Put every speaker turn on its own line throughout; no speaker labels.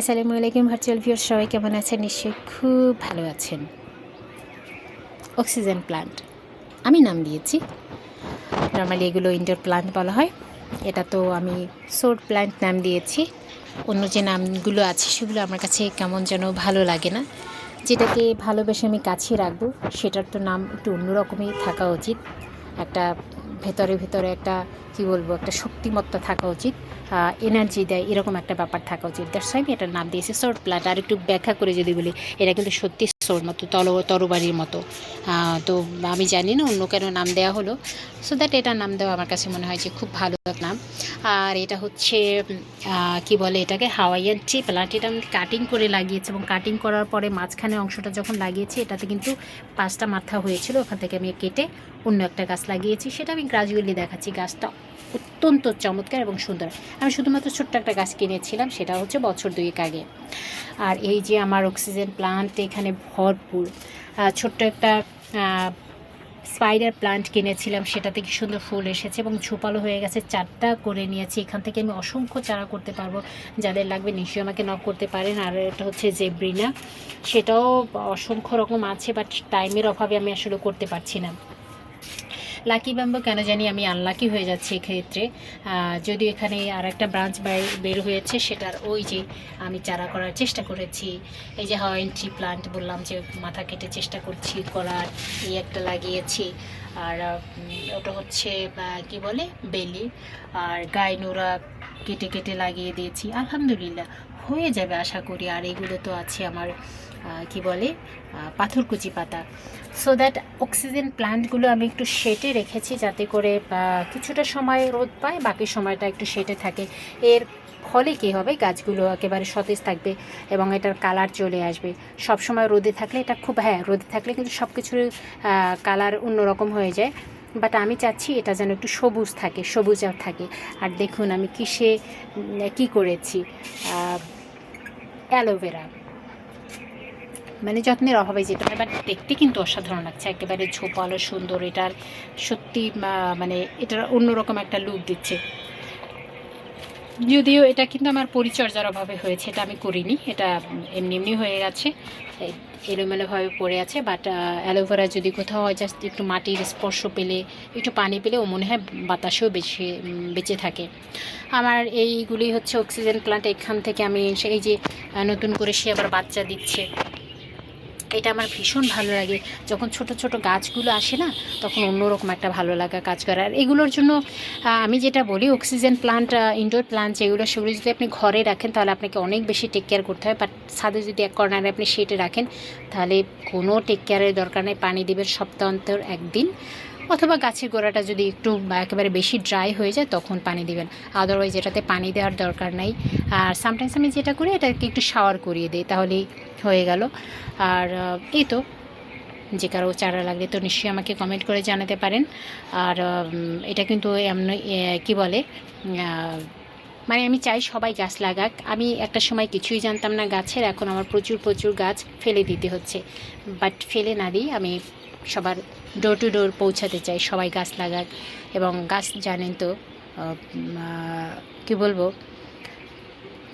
আসসালামু আলাইকুম virtual viewer, সবাই কেমন আছেন? নিশ্চয়ই খুব ভালো আছেন। অক্সিজেন প্লান্ট আমি নাম দিয়েছি। নর্মালি এগুলো ইনডোর প্লান্ট বলা হয়। এটা তো আমি সোড প্লান্ট নাম দিয়েছি। অন্য যে নামগুলো আছে সেগুলো আমার কাছে কেমন যেন ভালো লাগে না। যেটাকে ভালোবেসে আমি কাছে রাখবো সেটার তো নাম একটু অন্যরকমই থাকা উচিত। একটা ভেতরে ভেতরে একটা কী বলবো, একটা শক্তিমত্তা থাকা উচিত, এনার্জি দেয়, এরকম একটা ব্যাপার থাকা উচিত। দ্যাটস ওয়াই আমি এটার নাম দিয়েছি সোড প্লান্ট। আর একটু ব্যাখ্যা করে যদি বলি, এটা কিন্তু সত্যি সোড মতো, তরবারির মতো। তো আমি জানি না অন্য কেন নাম দেওয়া হলো, সো দ্যাট এটার নাম দেওয়া আমার কাছে মনে হয় যে খুব ভালো নাম। আর এটা হচ্ছে কি বলে এটাকে, হাওয়াইয়ান ট্রি প্লান্ট। এটা আমি কাটিং করে লাগিয়েছি এবং কাটিং করার পরে মাঝখানে অংশটা যখন লাগিয়েছি এটাতে কিন্তু 5টা মাথা হয়েছিল, ওখান থেকে আমি কেটে অন্য একটা গাছ লাগিয়েছি। সেটা আমি গ্রাজুয়ালি দেখাচ্ছি। গাছটা অত্যন্ত চমৎকার এবং সুন্দর। আমি শুধুমাত্র ছোট্ট একটা গাছ কিনেছিলাম, সেটা হচ্ছে বছর 2 আগে। আর এই যে আমার অক্সিজেন প্লান্ট এখানে ভরপুর। ছোট্ট একটা স্পাইডার প্লান্ট কিনেছিলাম, সেটাতে কি সুন্দর ফুল এসেছে এবং ঝোপালো হয়ে গেছে। 4টা করে নিয়েছি। এখান থেকে আমি অসংখ্য চারা করতে পারবো। যাদের লাগবে নিশ্চয়ই আমাকে নক করতে পারেন। আর এটা হচ্ছে জেব্রিনা, সেটাও অসংখ্য রকম আছে, বাট টাইমের অভাবে আমি আসলে করতে পারছি না। লাকি ব্যাম্বো কেন জানি আমি আনলাকি হয়ে যাচ্ছি এক্ষেত্রে। যদিও এখানে আর একটা ব্রাঞ্চ বের হয়েছে, সেটার ওই যে আমি চারা করার চেষ্টা করেছি। এই যে হাওয়াইয়ান ট্রি প্লান্ট বললাম যে মাথা কেটে চেষ্টা করছি করার, এই একটা লাগিয়েছি। আর ওটা হচ্ছে কি বলে বেলি। আর গাইনোরা কেটে কেটে লাগিয়ে দিয়েছি। আলহামদুলিল্লাহ হয়ে যাবে আশা করি। আর এগুলো তো আছে আমার কি বলে পাথরকুচি পাতা। সো দ্যাট অক্সিজেন প্লান্টগুলো আমি একটু শেডে রেখেছি, যাতে করে কিছুটা সময় রোদ পায়, বাকি সময়টা একটু শেডে থাকে। এর ফলে কী হবে, গাছগুলো একেবারে সতেজ থাকবে এবং এটার কালার চলে আসবে। সব সময় রোদে থাকলে এটা খুব, রোদে থাকলে কিন্তু সব কিছুর কালার অন্যরকম হয়ে যায়। বাট আমি চাচ্ছি এটা যেন একটু সবুজ থাকে, সবুজাভ থাকে। আর দেখুন আমি কী করেছি, অ্যালোভেরা, মানে যত্নের অভাবে যেতে হয়, বাট দেখতে কিন্তু অসাধারণ লাগছে, একেবারে ঝোপালো সুন্দর। এটার সত্যি মানে এটার অন্যরকম একটা লুক দিচ্ছে। যদিও এটা কিন্তু আমার পরিচর্যার অভাবে হয়েছে, এটা আমি করিনি, এটা এমনি এমনি হয়ে গেছে, এলোমেলোভাবে পড়ে আছে। বাট অ্যালোভেরা যদি কোথাও হয়, জাস্ট একটু মাটির স্পর্শ পেলে, একটু পানি পেলে, ও মনে হয় বাতাসেও বেঁচে থাকে। আমার এইগুলি হচ্ছে অক্সিজেন প্লান্ট। এখান থেকে আমি এই যে নতুন করে সে আবার বাচ্চা দিচ্ছে, এটা আমার ভীষণ ভালো লাগে। যখন ছোট ছোট গাছগুলো আসে না, তখন অন্যরকম একটা ভালো লাগা কাজ করে। আর এগুলোর জন্য আমি যেটা বলি, অক্সিজেন প্লান্ট, ইনডোর প্লান্ট যেগুলো, সেগুলো যদি আপনি ঘরে রাখেন তাহলে আপনাকে অনেক বেশি টেক কেয়ার করতে হয়। বাট ছাদে যদি এক কর্নারে আপনি শেডে রাখেন, তাহলে কোনো টেক কেয়ারের দরকার নেই। পানি দেবেন সপ্তাহ অন্তর একদিন, অথবা গাছের গোড়াটা যদি একটু একেবারে বেশি ড্রাই হয়ে যায় তখন পানি দিবেন। আদারওয়াইজ এটাতে পানি দেওয়ার দরকার নেই। আর সামটাইমস আমি যেটা করি, এটাকে একটু শাওয়ার করিয়ে দিই, তাহলেই হয়ে গেল। আর এই তো, যে কারো চারা লাগলে তো নিশ্চয়ই আমাকে কমেন্ট করে জানাতে পারেন। আর এটা কিন্তু এমনি কী বলে, মানে আমি চাই সবাই গাছ লাগাক। আমি একটা সময় কিছুই জানতাম না গাছের, এখন আমার প্রচুর প্রচুর গাছ ফেলে দিতে হচ্ছে। বাট ফেলে না দিই, আমি সবার ডোর টু ডোর পৌঁছাতে চাই, সবাই গাছ লাগাক। এবং গাছ জানেন তো কী বলবো,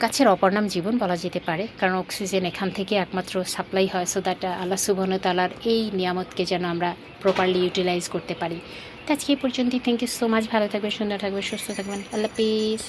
গাছের অপর নাম জীবন বলা যেতে পারে, কারণ অক্সিজেন এখান থেকে একমাত্র সাপ্লাই হয়। সো দ্যাট আল্লাহ সুবহানাহু ওয়া তাআলার এই নিয়ামতকে যেন আমরা প্রপারলি ইউটিলাইজ করতে পারি। তো আজকে এই পর্যন্তই। Thank you so much. ভালো থাকবেন, সুন্দর থাকবেন, সুস্থ থাকবেন। আল্লাহ হাফেজ।